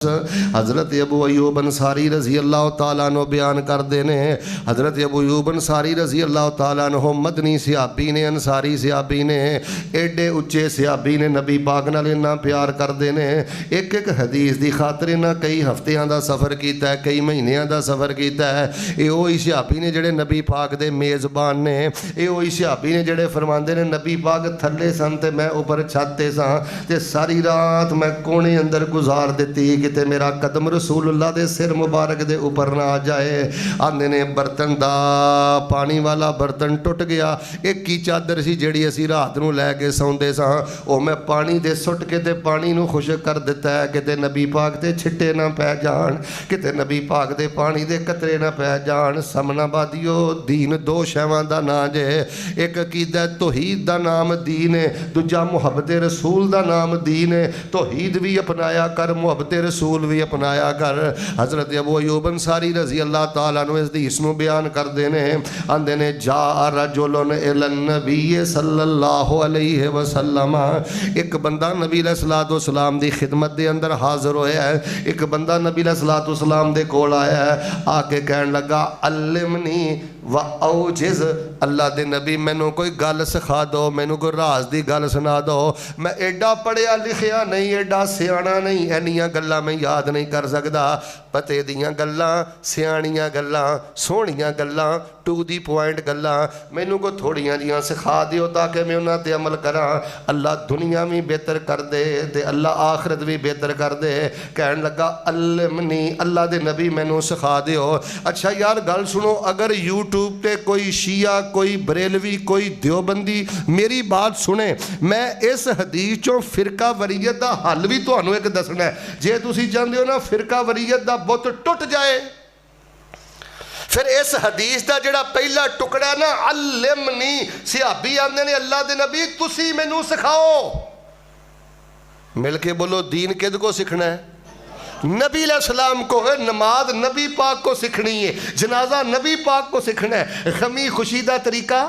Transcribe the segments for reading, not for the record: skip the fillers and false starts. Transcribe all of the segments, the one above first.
حضرت ابو ایوب انصاری رضی اللہ تعالیٰ عنہ بیان کردے نے حضرت ابو ایوب انصاری رضی اللہ تعالیٰ عنہ مدنی صحابی نے انصاری صحابی نے ایڈے اچے صحابی نے نبی پاک نال انہاں پیار کردے نے ایک ایک حدیث دی خاطر انہاں کئی ہفتیاں دا سفر کیتا ہے کئی مہینیاں دا سفر کیتا ہے اے وہی صحابی نے جڑے نبی پاک دے میزبان نے اے وہی صحابی نے جڑے فرماندے نے نبی پاک تھلے سن تے میں اوپر چھت تے ساں تے ساری رات میں کونے اندر گزار دیتی تے میرا قدم رسول اللہ دے سر مبارک دے اوپر نہ آ جائے آندے نے برتن دا پانی والا برتن ٹوٹ گیا ایک کی چادر سی جڑی اسی رات نو لے کے سوندے ساں او میں پانی دے سٹ کے تے پانی نو خشک کر دیتا ہے کہ تے نبی پاک تے چھٹے نہ پہ جان کہ تے نبی پاک دے پانی دے قطرے نہ پہ جان سمنا بادیو دین دو شیواں دا نا جے ایک عقیدہ توحید دا نام دین ہے دوجا محبت رسول دا نام دین ہے توحید بھی اپنایا کر محبت رسول بھی اپنایا کر حضرت ابو ایوب انصاری رضی اللہ تعالیٰ عنہ اس حدیث نو بیان کر دینے آندے نے جا رجلن الی النبی صلی اللہ علیہ وسلم ایک بندہ نبی علیہ السلام دی خدمت دے اندر حاضر ہویا ہے ایک بندہ نبی علیہ السلام دے کول آیا ہے آ کے کہن لگا علمنی و اوجز اللہ دے نبی مینوں کوئی گل سکھا دو مینوں کوئی راز دی گل سنا دو میں ایڈا پڑھیا لکھیا نہیں ایڈا سیاਣਾ نہیں اینیاں گلاں میں یاد نہیں کر سکدا پتے دیاں گلاں سیاਣیاں گلاں سونیاں گلاں ٹو دی پوائنٹ گلاں مینوں کو تھوڑیاں جیاں سکھا دیو تاکہ میں انہاں تے عمل کراں اللہ دنیا بھی بہتر کر دے تے اللہ آخرت بھی بہتر کر دے کہن لگا علمنی اللہ دے نبی مینوں سکھا دیو اچھا یار گل سنو اگر یوٹیوب پہ کوئی شیعہ کوئی بریلوی کوئی دیوبندی میری بات سنے میں اس حدیث چوں فرقہ وریت دا حل بھی تانوں ایک دسنا ہے جے تسی چاہندے ہو نا فرقہ وریت دا بت ٹوٹ جائے پھر اس حدیث دا جڑا پہلا ٹکڑا نا علمنی صحابی آندے نے اللہ دے نبی تسی مینوں سکھاؤ مل کے بولو دین کد کو سکھنا ہے نبی علیہ السلام کو ہے نماز نبی پاک کو سکھنی ہے جنازہ نبی پاک کو سکھنا ہے غمی خوشی دا طریقہ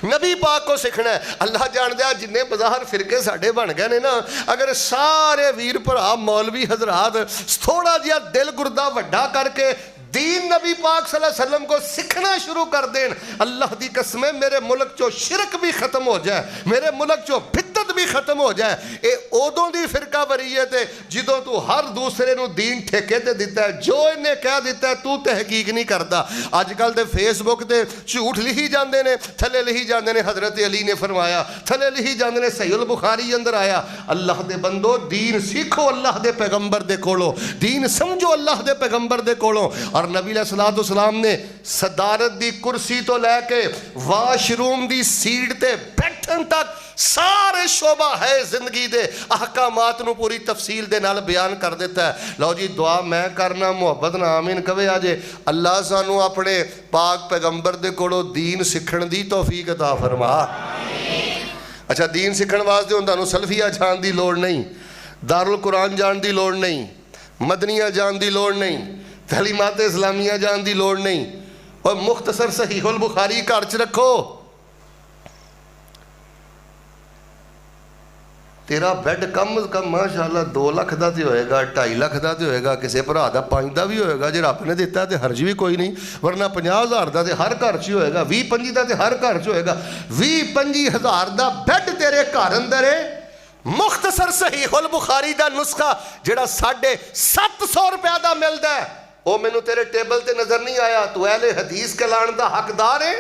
نبی پاک کو سکھنا ہے اللہ جان دیا جنہیں بظاہر فرقے ساڑھے بن گئے نے نا اگر سارے ویر پرا مولوی حضرات تھوڑا جیا دل گردہ وڈا کر کے دین نبی پاک صلی اللہ علیہ وسلم کو سکھنا شروع کر دین اللہ دی قسمیں میرے ملک چو شرک بھی ختم ہو جائے میرے ملک چو بدعت بھی ختم ہو جائے اے اودوں دی فرقہ وریت ہے جدوں تو ہر دوسرے نو دین ٹھیکے تے دیتا ہے جو انہیں کہہ دیتا ہے تو تحقیق نہیں کرتا آج کل دے فیس بک تے جھوٹ لکھی جاندے نے تھلے لکھی جاندے نے حضرت علی نے فرمایا تھلے لکھی جاندے نے صحیح البخاری اندر آیا اللہ دے بندو دین سیکھو اللہ دے پیغمبر دے کولو دین سمجھو اللہ دے پیغمبر دے کولو اور نبی علیہ السلام نے صدارت دی کرسی تو لے کے واش روم دی سیٹ تے بیٹھن تک سارے شعبہ ہے زندگی دے احکامات نو پوری تفصیل دے نال بیان کر دیتا ہے لو جی دعا میں کرنا محبت نا آمین کہے آجے اللہ سانو اپنے پاک پیغمبر دے کولو دین سکھن دی توفیق عطا فرما اچھا دین سکھن واسطے ہوندا نو سلفیہ جان دی لوڑ نہیں دارالقرآن جان دی لوڑ نہیں مدنیہ جان دی لوڑ نہیں تعلیمات اسلامیہ جان دی لوڑ نہیں اور مختصر صحیح البخاری کارچ رکھو تیرا بیڈ کم از کم ماشاءاللہ 2 لاکھ دا تے ہوئے گا 2.5 لاکھ دا تے ہوئے گا کسے پرا دا 5 دا بھی ہوئے گا جے رب نے دیتا ہے تے حرج بھی کوئی نہیں ورنہ 50,000 دا تے ہر گھر چ ہوئے گا 20-25 دا تے ہر گھر چ ہوئے گا 20-25 ہزار دا بیڈ تیرے گھر اندر ہے مختصر صحیح البخاری دا نسخہ جڑا 750 روپے دا ملدا ہے او مینوں تیرے ٹیبل تے نظر نہیں آیا تو اہل حدیث کے لان دا حقدار ہے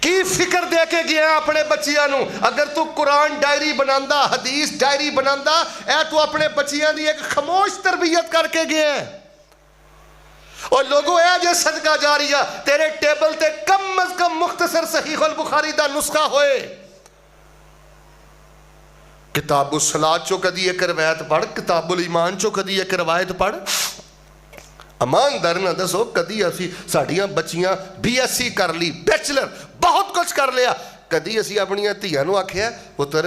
کی فکر دے کے گیا اپنے بچیاں نو اگر تو قرآن ڈائری بناندا حدیث ڈائری بناندا اے تو اپنے بچیاں دی ایک خاموش تربیت کر کے گیا ہے اور لوگوں اے جے صدقہ جاریہ تیرے ٹیبل تے کم از کم مختصر صحیح البخاری دا نسخہ ہوئے کتاب الصلاۃ چو کدی ایک روایت پڑھ کتاب الایمان چو کدی ایک روایت پڑھ امان در نہ دسو کدی اسی ساڑیاں بچیاں بی ایس سی کر لی بیچلر بہت کچھ کر لیا کدی اسی اپنیاں تیاں نو آکھیا پتر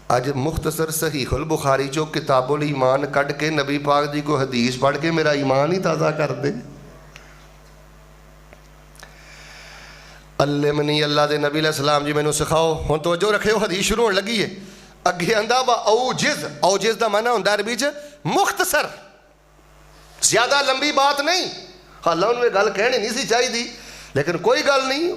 اج مختصر صحیح البخاری چو کتاب الایمان کڈ کے نبی پاک دی کو حدیث پڑھ کے میرا ایمان ہی تازہ کر دے علمنی اللہ دے نبی علیہ السلام جی میں نو سکھاؤ ہن توجہ رکھے ہو حدیث شروع ہونے لگی ہے ਅੱਗੇ ਆਂਦਾ ਵਾ ਔਜਿਜ਼, ਔਜਿਜ਼ ਦਾ ਮਾਨਾ ਹੁੰਦਾ ਅਰਬੀ 'ਚ ਮੁਖਤਸਰ, ਜ਼ਿਆਦਾ ਲੰਬੀ ਬਾਤ ਨਹੀਂ। ਹਾਲਾਂ ਉਹਨੂੰ ਇਹ ਗੱਲ ਕਹਿਣੀ ਨਹੀਂ ਸੀ ਚਾਹੀਦੀ, ਲੇਕਿਨ ਕੋਈ ਗੱਲ ਨਹੀਂ,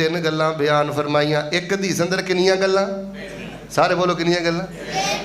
3 ਗੱਲਾਂ ਬਿਆਨ ਫਰਮਾਈਆਂ। ਇੱਕ ਹਦੀਸ ਅੰਦਰ ਕਿੰਨੀਆਂ ਗੱਲਾਂ? ਸਾਰੇ ਬੋਲੋ ਕਿੰਨੀਆਂ ਗੱਲਾਂ?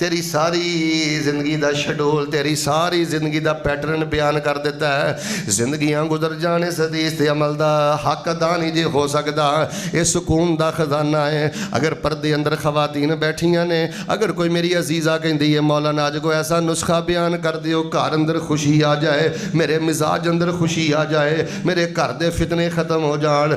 ਤੇਰੀ ਸਾਰੀ ਜ਼ਿੰਦਗੀ ਦਾ ਸ਼ਡਿਊਲ, ਤੇਰੀ ਸਾਰੀ ਜ਼ਿੰਦਗੀ ਦਾ ਪੈਟਰਨ ਬਿਆਨ ਕਰ ਦਿੱਤਾ ਹੈ। ਜ਼ਿੰਦਗੀਆਂ ਗੁਜ਼ਰ ਜਾਣ ਇਸ ਹਦੀਸ ਦੇ ਅਮਲ ਦਾ ਹੱਕ ਅਦਾ ਨਹੀਂ ਜੇ ਹੋ ਸਕਦਾ। ਇਹ ਸਕੂਨ ਦਾ ਖਜ਼ਾਨਾ ਹੈ। ਅਗਰ ਪਰਦੇ ਅੰਦਰ ਖਵਾਤੀਨ ਬੈਠੀਆਂ ਨੇ, ਅਗਰ ਕੋਈ ਮੇਰੀ ਅਜ਼ੀਜ਼ਾ ਕਹਿੰਦੀ ਹੈ ਮੌਲਾਨਾ ਅੱਜ ਕੋਈ ਐਸਾ ਨੁਸਖਾ ਬਿਆਨ ਕਰ ਦਿਓ ਘਰ ਅੰਦਰ ਖੁਸ਼ੀ ਆ ਜਾਏ, ਮੇਰੇ ਮਿਜ਼ਾਜ ਅੰਦਰ ਖੁਸ਼ੀ ਆ ਜਾਏ, ਮੇਰੇ ਘਰ ਦੇ ਫਿਤਨੇ ਖਤਮ ਹੋ ਜਾਣ,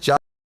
4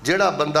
ਜਿਹੜਾ ਬੰਦਾ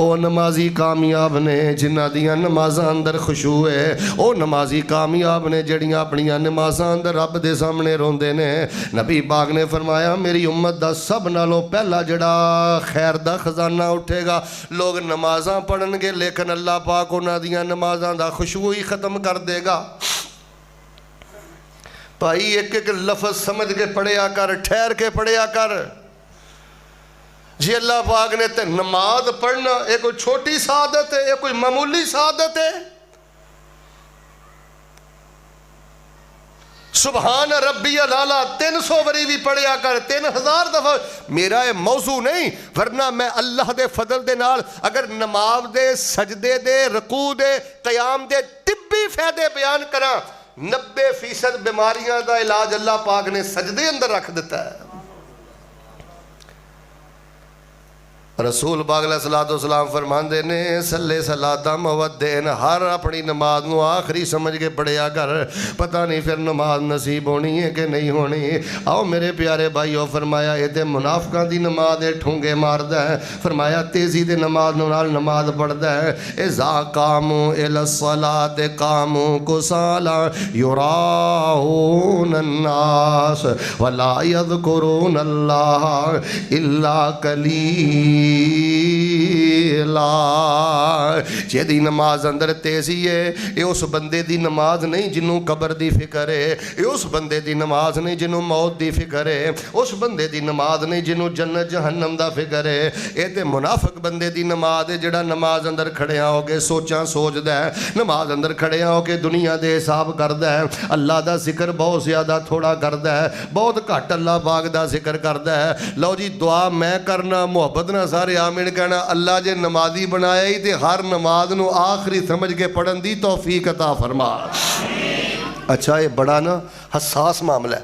او نمازی کامیاب نے جنہ دیاں نمازاں اندر خشوع ہے، او نمازی کامیاب نے جڑیاں اپنیاں نمازاں اندر رب دے سامنے روندے نے۔ نبی پاک نے فرمایا میری امت دا سب نالوں پہلا جڑا خیر دا خزانہ اٹھے گا، لوگ نمازاں پڑھن گے لیکن اللہ پاک انہاں دیاں نمازاں دا خشوع ہی ختم کر دے گا۔ بھائی ایک ایک لفظ سمجھ کے پڑھیا کر، ٹھہر کے پڑھیا کر۔ جی اللہ پاک نے تے نماز پڑھنا ایک کوئی چھوٹی سعادت ہے، ایک کوئی معمولی سعادت ہے؟ سبحان ربی العالیٰ 300 وری بھی پڑھیا کر، 3000 دفعہ۔ میرا یہ موضوع نہیں، ورنہ میں اللہ دے فضل دے نال اگر نماز دے، سجدے دے، رکوع دے، قیام دے طبی فائدے بیان کراں، 90% بیماریاں دا علاج اللہ پاک نے سجدے اندر رکھ دیتا ہے۔ رسول پاک علیہ السلام فرماندے نے صلی صلاۃ مودین، ہر اپنی نماز نو آخری سمجھ کے پڑھیا کر، پتہ نہیں پھر نماز نصیب ہونی ہے کہ نہیں ہونی۔ آؤ میرے پیارے بھائیو، فرمایا یہ تے منافقاں دی نماز ہے، ٹھونگے ماردا ہے، فرمایا تیزی دے نماز نال نماز پڑھدا ہے۔ اذا قاموا الی الصلاۃ قاموا کسالى یراؤون الناس ولا یذکرون اللہ الا قلیلا۔ جیدی نماز اندر تیزی ہے، یہ اس بندے دی نماز نہیں جنہوں قبر دی فکر ہے، یہ اس بندے دی نماز نہیں جنہوں موت دی فکر ہے، اس بندے دی نماز نہیں جنہوں جنت جہنم دا فکر ہے۔ یہ تے منافق بندے دی نماز ہے جڑا نماز اندر کھڑیاں ہو کے سوچاں سوچدا ہے، نماز اندر کھڑیاں ہو کے دنیا دے حساب کردا ہے، اللہ دا ذکر بہت زیادہ تھوڑا کردا ہے، بہت گھٹ اللہ پاک دا ذکر کردا ہے۔ لو جی دعا میں کرنا، محبت نہ سارے آمین کہنا، اللہ جے نمازی بنایا ہی تے ہر نماز نو آخری سمجھ کے پڑھن دی توفیق عطا فرما۔ اچھا یہ بڑا نا حساس معاملہ ہے،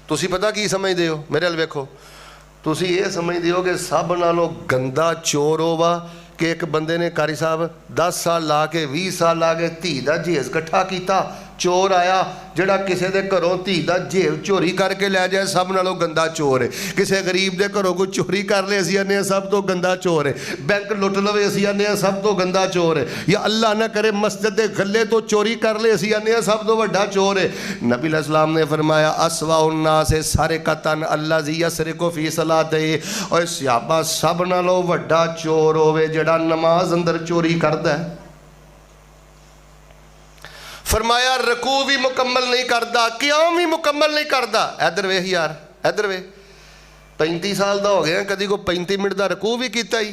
تسی پتہ کی سمجھ دے ہو؟ میرے ال ویکھو، تسی یہ سمجھ دے ہو کہ سب نالوں گندا چور ہووا کہ ایک بندے نے قاری صاحب 10 سال لا کے 20 سال لا کے دھی دا جہیز کٹھا کیتا، چور آیا جڑا کسے دے گھروں دھی دا جہیز چوری کر کے لے جائے سب نالوں گندا چور ہے۔ کسے غریب دے گھروں کو چوری کر لے اسی آنے سب تو گندا چور ہے، بینک لٹ لوے اسی آنے سب تو گندا چور ہے، یا اللہ نہ کرے مسجد دے غلے تو چوری کر لے اسی آنے سب تو وڈا چور ہے۔ نبی علیہ السلام نے فرمایا اسوا الناس سارقتن الذی یسرق فی صلاتہ، اور صحابہ سب نالوں وڈا چور ہوئے جڑا نماز اندر چوری کردا ہے۔ فرمایا رکوع بھی مکمل نہیں کردا، قیام بھی مکمل نہیں کردا۔ ادھر ویکھ یار، ادھر ویکھ، 35 سال دا ہو گیا کدی کو 35 منٹ دا رکوع بھی کیتا ہی؟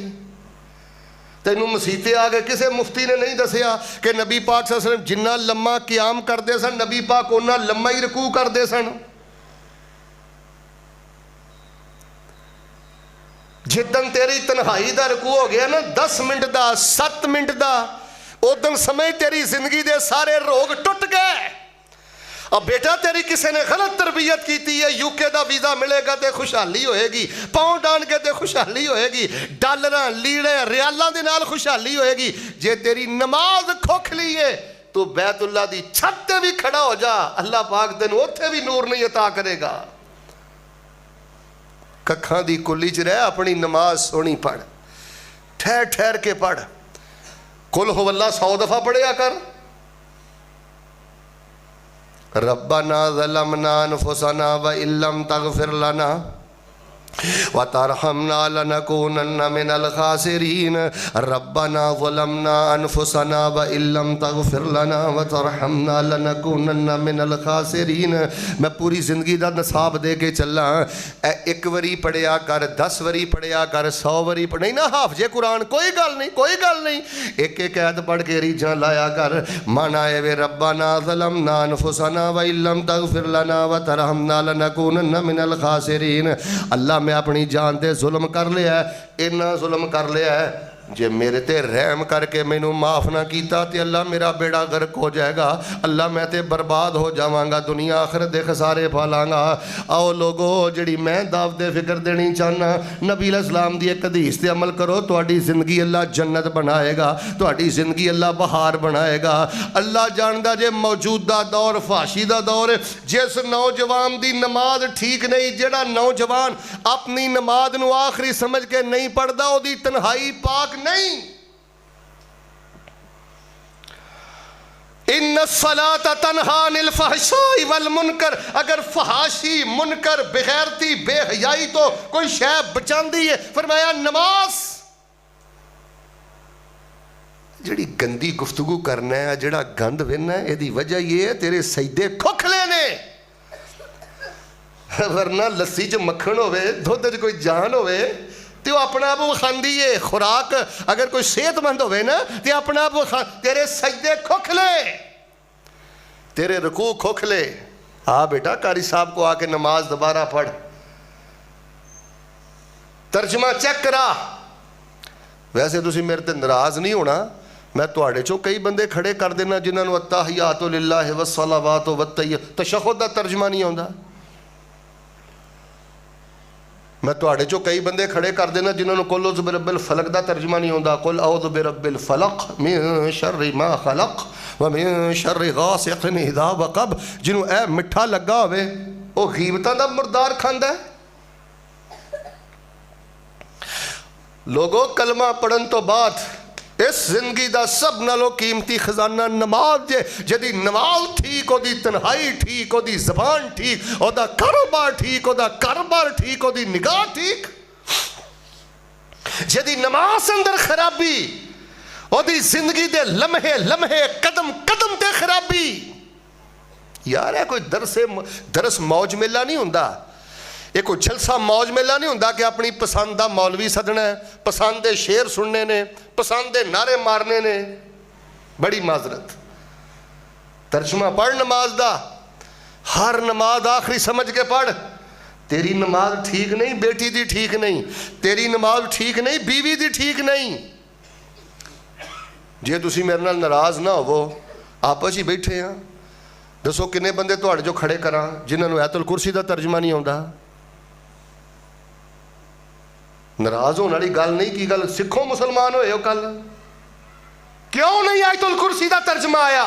تینوں مسیتے آ گئے، کسے مفتی نے نہیں دسیا کہ نبی پاک صلی اللہ علیہ وسلم جنہ لمحہ قیام کردے سن نبی پاک اونہ لمحہ ہی رکوع کردے سن۔ جدن تیری تنہائی دا رکوع ہو گیا نا 10 منٹ دا 7 منٹ دا، ادن سمجھ تیری زندگی دے سارے روگ ٹوٹ گئے۔ اب بیٹا تیری کسے نے غلط تربیت کیتی ہے، یو کے دا ویزا ملے گا تے خوشحالی ہوئے گی، پاؤنڈ آن کے تے خوشحالی ہوئے گی، ڈالراں لیڑے ریالاں دے نال خوشحالی ہوئے گی۔ جے تیری نماز کھوکھلی ہے تو بیت اللہ دی چھت تے بھی کھڑا ہو جا، اللہ پاک تینوں اوتھے بھی نور نہیں عطا کرے گا۔ ککھاں دی کلی چ رہ، اپنی نماز سونی پڑھ، ٹھہر ٹھہر کے پڑھ، قل هو اللہ 100 دفعہ پڑھیا کر۔ ربنا ظلمنا انفسنا وان لم تغفر لنا وترحمنا لنكونن من الخاسرین۔ ربنا ظلمنا انفسنا وان لم تغفر لنا وترحمنا لنكونن من الخاسرین۔ میں پوری زندگی دا نصاب دے کے چلا، ایک وری پڑھیا کر، 10 وری پڑھیا کر، 100 وری پڑھ نہیں نا حافظ قرآن، کوئی گل نہیں، کوئی گل نہیں، ایک ایک عید پڑھ کے ریجاں لایا کر۔ مانا ہے وے ربنا ظلمنا انفسنا وان لم تغفر لنا وترحمنا لنكونن من الخاسرین۔ اللہ میں اپنی جان تے ظلم کر لیا ہے، اتنا ظلم کر لیا ہے، جے میرے تے رحم کر کے میں نو معاف نہ کیتا تے اللہ میرا بیڑا غرق ہو جائے گا، اللہ میں تے برباد ہو جاواں گا، دنیا آخرت دے خسارے پھالاں گا۔ آؤ لوگو جڑی میں دعوت فکر دینی چاہنا، نبی علیہ السلام دی ایک حدیث تے عمل کرو، تہاڈی زندگی اللہ جنت بنائے گا، تہاڈی زندگی اللہ بہار بنائے گا۔ اللہ جاندا جے موجودہ دور فحاشی دا دور ہے، جس نوجوان دی نماز ٹھیک نہیں، جڑا نوجوان اپنی نماز نو آخری سمجھ کے نہیں پڑھدا، او دی تنہائی پاک نہیں۔ ان الصلاۃ تنہا عن الفحشاء والمنکر، اگر فحاشی منکر بغیرتی بے حیائی تو کوئی شے بچاندی ہے، فرمایا نماز۔ جڑی گندی گفتگو کرنا ہے، جڑا گند وینا ہے، یہ وجہ یہ ہے تیرے سجدے کھوکھلے نے، ورنہ لسی چ مکھن ہوئے، دودھ چ کوئی جان ہوئے تو اپنا آپ وکھاندی ہے۔ خوراک اگر کوئی صحت مند ہوئے نا تو اپنا آپ تیرے سجدے کھوکھلے، تیرے رکوع کھوکھلے۔ بیٹا قاری صاحب کو آ کے نماز دوبارہ پڑھ، ترجمہ چیک کرا۔ ویسے تسی میرے تے ناراض نہیں ہونا، میں تواڈے چوں کئی بندے کھڑے کر دینا جنہاں نوں التحیات للہ والصلوات والطیبات تشہد دا ترجمہ نہیں آوندا۔ میں تواڈے چوں کئی بندے کھڑے کر دینا جنہاں نوں قل اعوذ برب الفلق دا ترجمہ نہیں آوندا، قل اعوذ برب الفلق من شر ما خلق ومن شر غاسق اذا وقب۔ جنوں اے مٹھا لگا ہوئے او غیبتاں دا مردار کھاندا ہے۔ لوگوں کلمہ پڑھن تو بعد اس زندگی دا سب نالوں قیمتی خزانہ نماز جے، جدی نماز ٹھیک ہو دی تنہائی ٹھیک ہو دی زبان ٹھیک ہو دا کاروبار ٹھیک ہو دا کاروبار ٹھیک ہو دی نگاہ ٹھیک۔ جدی نماز اندر خرابی ہو دی زندگی دے لمحے لمحے قدم قدم تے خرابی۔ یار ہے کوئی درس موج میلہ نہیں ہوندا، یہ کوئی جلسہ موج میلہ نہیں ہوندا کہ اپنی پسند دا مولوی سدنا ہے، پسند دے شعر سننے نے، پسند دے نعرے مارنے نے۔ بڑی معذرت، ترجمہ پڑھ نماز دا، ہر نماز آخری سمجھ کے پڑھ۔ تیری نماز ٹھیک نہیں بیٹی دی ٹھیک نہیں، تیری نماز ٹھیک نہیں بیوی دی ٹھیک نہیں۔ جے تسی میرے نال ناراض نہ ہو، آپس ہی بیٹھے ہیں، دسو کنے بندے تواڈے جو کھڑے کراں جنہاں نوں آیت الکرسی دا ترجمہ نہیں آوندا؟ ناراض ہونے والی گل نہیں، کی گل سکھوں مسلمان ہوئے ہو کل؟ کیوں نہیں آیت الکرسی دا ترجمہ آیا؟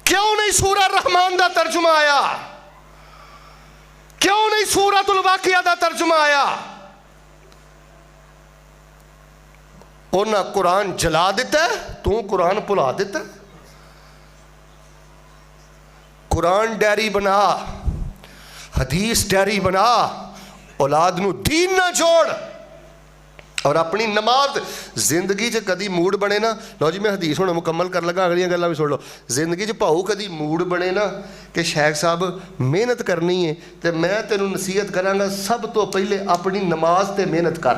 کیوں نہیں سورہ رحمان دا ترجمہ آیا؟ کیوں نہیں سورۃ الواقعہ دا ترجمہ آیا؟ انہاں قرآن جلا دیتا ہے، تو قرآن بھلا دیتا ہے۔ قرآن ڈیری بنا، حدیث ڈیری بنا، اولاد نو دین نہ جوڑ۔ اور اپنی نماز زندگی چ کدی موڈ بنے نا، لو جی میں حدیث ہونا مکمل کر لگا، اگلیاں گلاں بھی سن لو۔ زندگی چ پاؤ کدی موڈ بنے نا کہ شیخ صاحب محنت کرنی ہے تے میں تینوں نصیحت کراں گا سب تو پہلے اپنی نماز تے محنت کر۔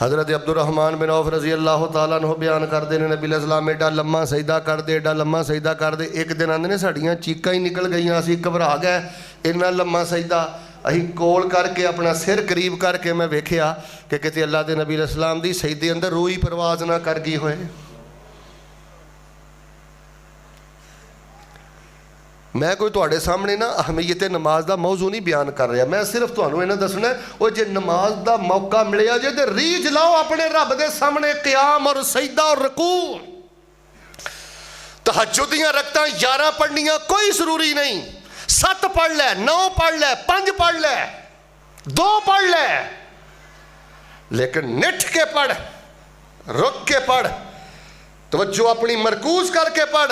حضرت عبد الرحمن بن عوف رضی اللہ تعالیٰ عنہ بیان کر دے نے، نبی علیہ السلام ایڈا لمحہ سجدہ کر دے، ایڈا لمحہ سجدہ کر دے۔ ایک دن آندے نے ساڈیاں چیکاں ہی نکل گئیاں، اسی گھبرا گئے، اتنا لمحہ سجدہ۔ اسی کول کر کے اپنا سر قریب کر کے میں ویکھیا کہ کتے اللہ دے نبی علیہ السلام دی سجدے اندر روح ہی پرواز نہ کر گئی ہوئے۔ میں کوئی تواڈے سامنے نا اہمیت نماز دا موضوع نہیں بیان کر رہا، میں صرف تانوں انہاں دسنا ہے او جے نماز دا موقع ملیا جے تے ریجھ لاؤ اپنے رب دے سامنے قیام اور سجدہ اور رکوع۔ تہجد دیاں رکعتاں 11 پڑھنیاں کوئی ضروری نہیں، 7 پڑھ لے، 9 پڑھ لے، 5 پڑھ لے، 2 پڑھ لے، لیکن نٹھ کے پڑھ، رک کے پڑھ، توجہ اپنی مرکوز کر کے پڑھ۔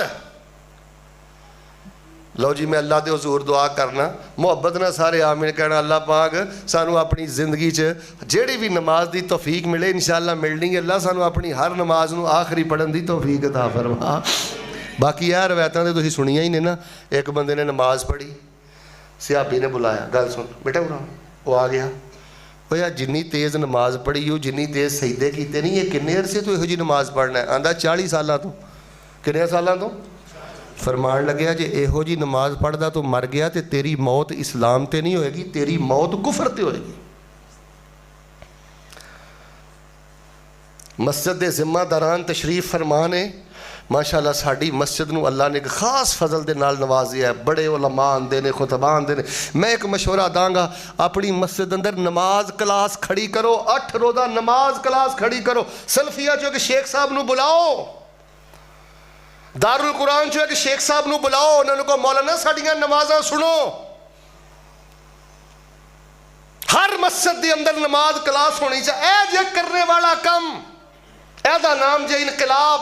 لو جی میں اللہ دے حضور دعا کرنا، محبت نہ سارے آمین کہنا، اللہ پاک سانو اپنی زندگی چ جیڑی بھی نماز دی توفیق ملے انشاءاللہ ملنی ہے، اللہ سانو اپنی ہر نماز نو آخری پڑھن دی توفیق عطا فرما۔ باقی یہ روایتاں تے تسی سنیاں ہی نے نا، ایک بندے نے نماز پڑھی، صحابی نے بلایا، گل سن بیٹا اٹھا، وہ آ گیا، وہ یار جنی تیز نماز پڑھی ہو، جنی تیز سجدے کیتے نہیں، یہ کنے عرصے تو یہو جی نماز پڑھنا ہے؟ آندا 40 سالاں تو۔ کنے سالاں تو؟ فرمان لگیا جے ایہو جی نماز پڑھدا تو مر گیا تے تیری موت اسلام تے نہیں ہوئے گی، تیری موت کفر تے ہوئے گی۔ مسجد دے ذمہ داران تشریف فرمانے، ماشاءاللہ ساڑی مسجد نو اللہ نے ایک خاص فضل دے نال نوازیا ہے، بڑے علماء آندے نے، خطبان دے نے۔ میں ایک مشورہ داں گا، اپنی مسجد اندر نماز کلاس کھڑی کرو، 8 روزہ نماز کلاس کھڑی کرو۔ سلفیہ جو کہ شیخ صاحب نو بلاؤ، دار القرآن جو ہے کہ شیخ صاحب نو بلاؤ، انہوں نے کہا مولانا ساڑیاں نمازاں سنو۔ ہر مسجد دے اندر نماز کلاس ہونی چاہیے، اے جے کرنے والا کم ਇਹਦਾ ਨਾਮ ਜੇ ਇਨਕਲਾਬ,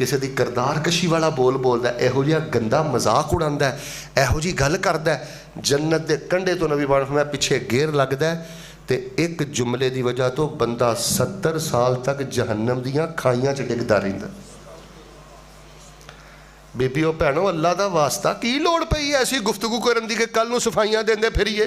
ਕਿਸੇ ਦੀ ਕਰਦਾਰ ਕਸ਼ੀ ਵਾਲਾ ਬੋਲ ਬੋਲਦਾ, ਇਹੋ ਜਿਹਾ ਗੰਦਾ ਮਜ਼ਾਕ ਉਡਾਉਂਦਾ, ਇਹੋ ਜਿਹੀ ਗੱਲ ਕਰਦਾ, ਜੰਨਤ ਦੇ ਕੰਢੇ ਤੋਂ ਨਬੀ ਪਾਕ ਫਰਮਾਇਆ ਪਿੱਛੇ ਗੇਰ ਲੱਗਦਾ ਤੇ ਇੱਕ ਜੁਮਲੇ ਦੀ ਵਜ੍ਹਾ ਤੋਂ ਬੰਦਾ 70 ਸਾਲ ਤੱਕ ਜਹੰਨਮ ਦੀਆਂ ਖਾਈਆਂ 'ਚ ਡਿੱਗਦਾ ਰਹਿੰਦਾ। ਬੀਬੀਓ ਭੈਣੋ, ਅੱਲਾ ਦਾ ਵਾਸਤਾ ਕੀ ਲੋੜ ਪਈ ਐਸੀ ਗੁਫ਼ਤਗੂ ਕਰਨ ਦੀ ਕਿ ਕੱਲ ਨੂੰ ਸਫਾਈਆਂ ਦਿੰਦੇ ਫਿਰੀਏ।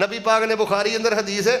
ਨਬੀ ਪਾਕ ਨੇ ਬੁਖਾਰੀ ਅੰਦਰ ਹਦੀਸ ਹੈ,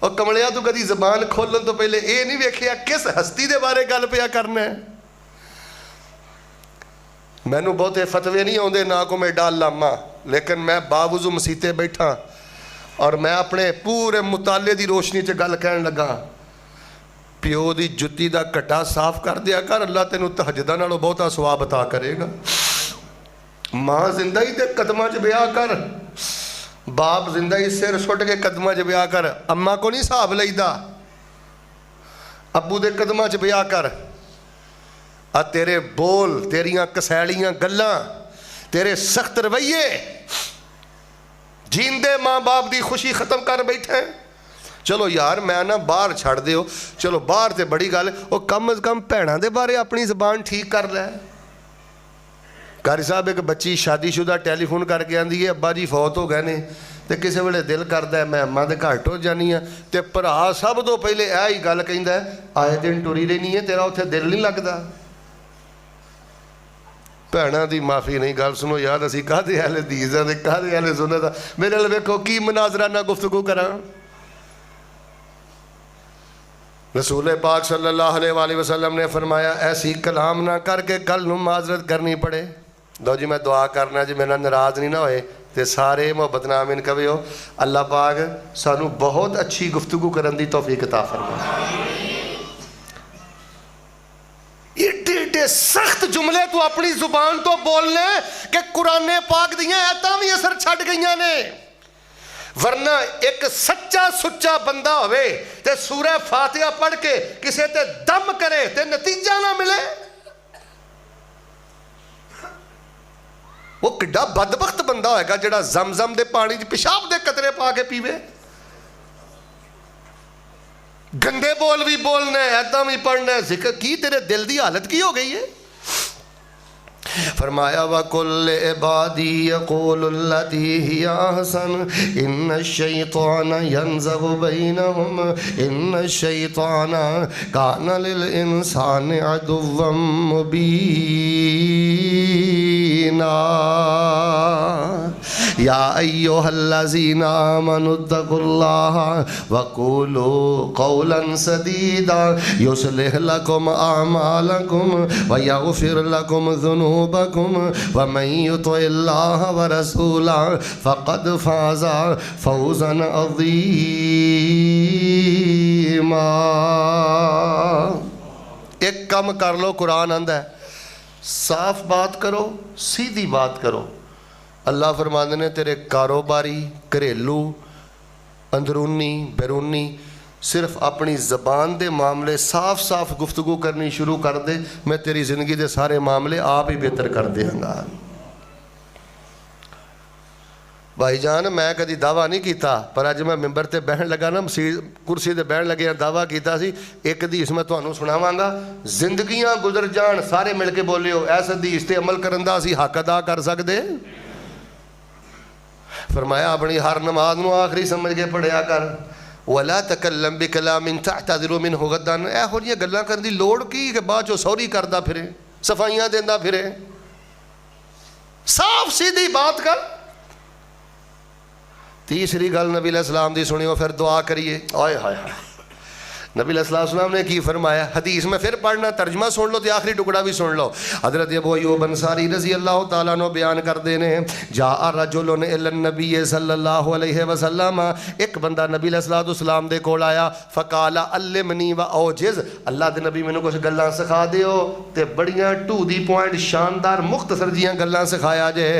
اور کملیا تو کدی زبان کھولن تو پہلے یہ نہیں ویکھیا کس ہستی دے بارے گل پیا کرنا ہے. مینوں بہتے فتوے نہیں آتے نہ کو میں ڈال لاما, لیکن میں باوضو مسیتے بیٹھا اور میں اپنے پورے مطالعے دی روشنی چ گل کہن لگا, پیو دی جتی دا کٹا صاف کر دیا کر, اللہ تینوں تہجداں نالوں بہتا ثواب عطا کرے گا. ماں زندہ ہی تے قدماں چ بیاہ کر, باپ زندہ ہی سر سٹ کے قدماں چ بیاہ کر. اماں کو نہیں حساب لئیدا, ابو دے قدماں چ بیاہ کر. تیرے بول, تیریاں کسیلیاں گلاں, تیرے سخت رویے جیندے ماں باپ دی خوشی ختم کر بیٹھے. چلو یار میں نہ باہر چھڑ دیو, چلو باہر تے بڑی گل, وہ کم از کم بھیناں دے بارے اپنی زبان ٹھیک کر لے. قاری صاحب ایک بچی شادی شدہ ٹیلی فون کر کے آندی ہے ابا جی فوت ہو گئے نے تے کسے ویلے دل کردا ہے میں اماں دے گھر ٹر جانی ہاں, تے بھرا سب تو پہلے ہی گل کہندا ہے آئے دن ٹری رہنی ہے, تیرا اتھے دل نہیں لگدا. بھیناں دی معافی نہیں, گل سنو یار اسی کہدے اہل حدیث ہاں تے کہدے اہل سنت ہاں. میرے نال ویکھو کی مناظرانہ گفتگو کراں. رسول پاک صلی اللہ علیہ وآلہ وسلم نے فرمایا ایسی کلام نہ کر کے کل نو معذرت کرنی پڑے. لو جی میں دعا کرنا جی میرا ناراض نہیں نہ ہوئے تے سارے محبت نامن کہے ہو اللہ پاک سانو بہت اچھی گفتگو کرن دی توفیق عطا فرمائے. ایڈے ایڈے سخت جملے تو اپنی زبان تو بولنے کہ قرآن پاک دیاں ایتاں بھی اثر چھڑ گئیاں نے. ورنہ ایک سچا سچا بندہ ہوئے تے سورہ فاتحہ پڑھ کے کسے تے دم کرے تے نتیجہ نہ ملے. وہ کڈا بدبخت بندہ ہوئے گا جڑا زمزم دے پانی دی پیشاب دے قطرے پا کے پیوے. گندے بول بھی بولنا ہے, ایدہ بھی پڑھنا ہے, ذکر کی تیرے دل دی حالت کی ہو گئی ہے. فرمایا وَقُلْ عِبَادِي يَقُولُ الَّتِي هِيَ أَحْسَنُ إِنَّ الشَّيْطَانَ يَنزَغُ بَيْنَهُمْ إِنَّ الشَّيْطَانَ كَانَ لِلْإِنسَانِ عَدُوًّا مُبِينًا يَا أَيُّهَا الَّذِينَ آمَنُوا اتَّقُوا اللَّهَ وَقُولُوا قَوْلًا سَدِيدًا يُصْلِحْ لَكُمْ أَعْمَالَكُمْ وَيَغْفِرْ لَكُمْ ذُنُوبَكُمْ وَمَنْ يُطِعِ اللَّهَ وَرَسُولَهُ فَقَدْ فَازَ فَوْزًا عَظِيمًا. ایک کم کر لو, قرآن آندا ہے صاف بات کرو, سیدھی بات کرو. اللہ فرماندے نے تیرے کاروباری, گھریلو, اندرونی, بیرونی صرف اپنی زبان دے معاملے صاف صاف گفتگو کرنی شروع کر دے, میں تیری زندگی دے سارے معاملے آپ ہی بہتر کر دیاں گا. بھائی جان میں کدی دعویٰ نہیں کیتا, پر اج میں ممبر تے بہن لگا نا, کرسی تے بہن لگے دعویٰ کیتا سی. ایک حدیث میں تانوں سناواں گا, زندگیاں گزر جان سارے مل کے بولیو ایس حدیث تے عمل کرن دا اسی حق ادا کر سکدے. فرمایا اپنی ہر نماز نو آخری سمجھ کے پڑھیا کر. وَلَا تَكَلَّمْ بِكَلَامٍ تَعْتَذِرُ مِنْهُ غَدًّا. اے ہو جی گلاں کرن دی لوڑ کی کہ بعد چو سوری کردا پھرے, صفائیاں دیندا پھرے. صاف سیدھی بات کر. تیسری گل نبی علیہ السلام دی سنیو, پھر دعا کریے. آئے ہائے ہائے, نبی علیہ السلام نے کی فرمایا, حدیث میں پھر پڑھنا, ترجمہ سن لو تے آخری ٹکڑا بھی سن لو. حضرت ابو ایوب انصاری رضی اللہ تعالیٰ عنہ بیان کر دینے, جاء رجل الی النبی صلی اللہ علیہ وسلم, ایک بندہ نبی علیہ السلام دے کول آیا. فقال علمنی و اوجز, اللہ دے نبی مینوں کچھ گلاں سکھا دیو. تے بڑیاں ٹو دی پوائنٹ شاندار مختصر جیاں گلاں سکھایا جے.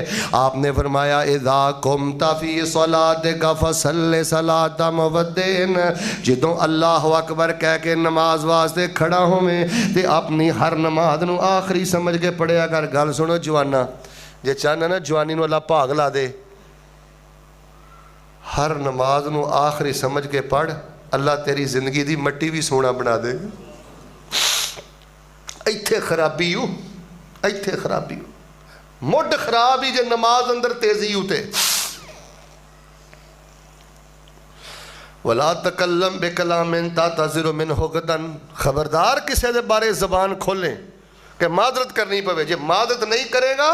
آپ نے فرمایا اذا قمت فی صلاتک فصل صلاۃ مودع, جدوں اللہ اکبر کہہ کے نماز واسطے کھڑا ہوئے تے اپنی ہر نماز نو آخری سمجھ کے پڑھیا کر. گل سنو جوانا, جے چاہنا نا جوانی نو اللہ بھاگ لا دے, ہر نماز نو آخری سمجھ کے پڑھ, اللہ تیری زندگی دی مٹی بھی سونا بنا دے. ایتھے خرابی ہو, ایتھے خرابی ہو, مڈ خراب ہی جے نماز اندر تیزی ہوتے. وَلَا تَكَلَّمْ بِكَلَامٍ تَعْتَذِرُ مِنْهُ غَدًّا. خبردار کسے دے بارے زبان کھولیں کہ معذرت کرنی پوے. جے معذرت نہیں کرے گا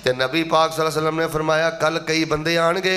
تے نبی پاک صلی اللہ علیہ وسلم نے فرمایا کل کئی بندے آن گے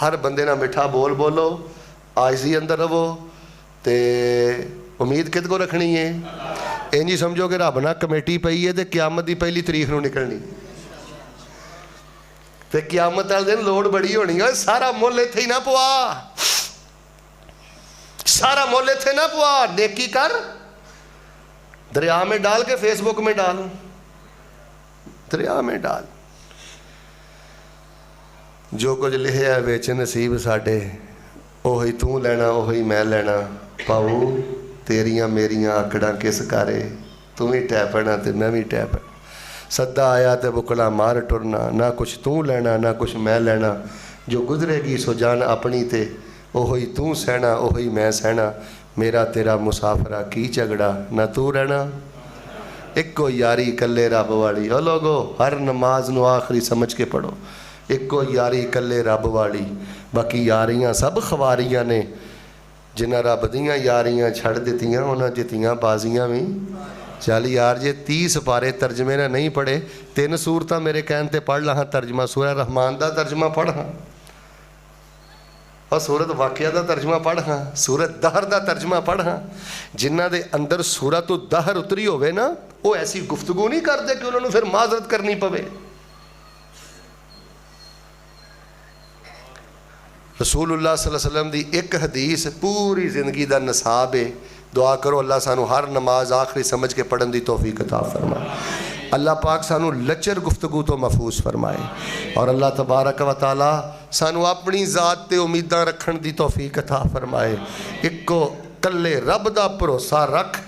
ہر بندے نہ میٹھا بول بولو, آجزی اندر رہو, تے امید کد کو رکھنی ہے؟ انجی سمجھو کہ رب نہ کمیٹی پئی ہے تے قیامت دی پہلی تاریخ نو نکلنی, تے قیامت والے دن لوڑ بڑی ہونی ہے. سارا مول اتھے ہی نہ پوا, سارا مول اتھے نہ پوا. نیکی کر, دریا میں ڈال کے فیس بک میں ڈال, دریا میں ڈال. جو کچھ لکھیا ہے وچ نصیب ساڈے, اوہی تو لینا اوہی میں لینا. پاؤ تیریاں میریاں آکڑاں کس کارے, تو بھی ٹہ پینا تے میں بھی ٹہ پینا. سدا آیا تے بکلا مار ٹرنا, نہ کچھ تو لینا نہ کچھ میں لینا. جو گزرے گی سو جان اپنی تے, اوہی تو سہنا اوہی میں سہنا. میرا تیرا مسافرہ کی جھگڑا, نہ تو رہنا ایکو یاری کلے رب والی. او لوگو ہر نماز نو آخری سمجھ کے پڑھو, ایکو یاری کلے رب والی. باقی یاریاں سب خواریاں نے, جنہ رب دیاں یاریاں چھڑ دیتیاں انہاں جتیاں بازیاں بھی. چل یار جے 30 پارے ترجمے نہ نہیں پڑھے, 3 سورتاں میرے کہن تے پڑھ لہاں ترجمہ. سورہ رحمان دا ترجمہ پڑھ ہاں, اور سورت واقعہ دا ترجمہ پڑھ ہاں, سورت دہر دا ترجمہ پڑھ ہاں. جنہ دے اندر سورت دہر اتری ہوئے نا, وہ ایسی گفتگو نہیں کرتے کہ انہوں نے پھر معذرت کرنی پوے. رسول اللہ صلی اللہ علیہ وسلم دی ایک حدیث پوری زندگی دا نصاب ہے. دعا کرو اللہ سانو ہر نماز آخری سمجھ کے پڑھن دی توفیق عطا فرمائے. اللہ پاک سانو لچر گفتگو تو محفوظ فرمائے, اور اللہ تبارک و تعالی سانو اپنی ذات تے امیداں رکھن دی توفیق عطا فرمائے. ایک کو کلے رب دا بھروسہ رکھ,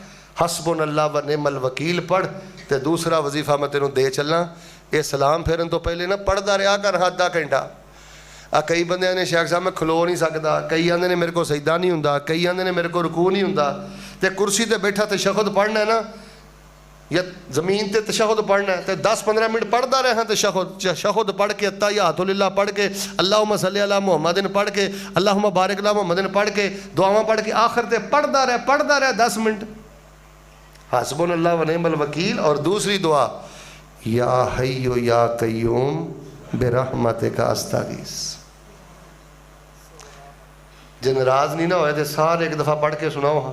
حسبنا اللہ و نعم الوکیل پڑھ. تے دوسرا وظیفہ میں تینوں دے چلنا, یہ سلام پھیرن تو پہلے نہ پڑھدا رہا کر آدھا گھنٹہ. کئی بندے نے شیخ صاحب میں کھلو نہیں سکتا, کئی آندے نے میرے کو سجدہ نہیں ہوندا, کئی آندے نے میرے کو رکوع نہیں ہوندا. تے کرسی تے بیٹھا تشہد پڑھنا ہے نا, یا زمین تے تشہد پڑھنا ہے, تے 10-15 منٹ پڑھدا رہا تشہد پڑھ کے, التحیات للہ پڑھ کے, اللہم صلی علی محمد پڑھ کے, اللہم بارک علی محمد پڑھ کے, دعاواں پڑھ کے, آخر تے پڑھدا رہا 10 منٹ. حسبنا اللہ و نعم الوکیل. اور دوسری دعا, یا حی یا قیوم برحمتک استغیث. جن ناراض نہیں نہ ہوئے تھے سارے ایک دفعہ پڑھ کے سناؤ ہاں.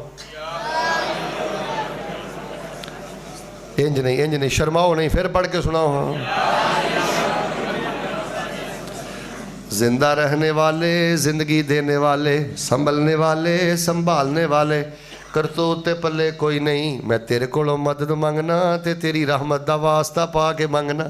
انج نہیں شرماؤ نہیں, پھر پڑھ کے سناؤ ہاں. زندہ رہنے والے, زندگی دینے والے, سنبھلنے والے, سنبھالنے والے, کرتوتے پلے کوئی نہیں. میں تیرے کولوں مدد منگنا تے تیری رحمت دا واسطہ پا کے منگنا.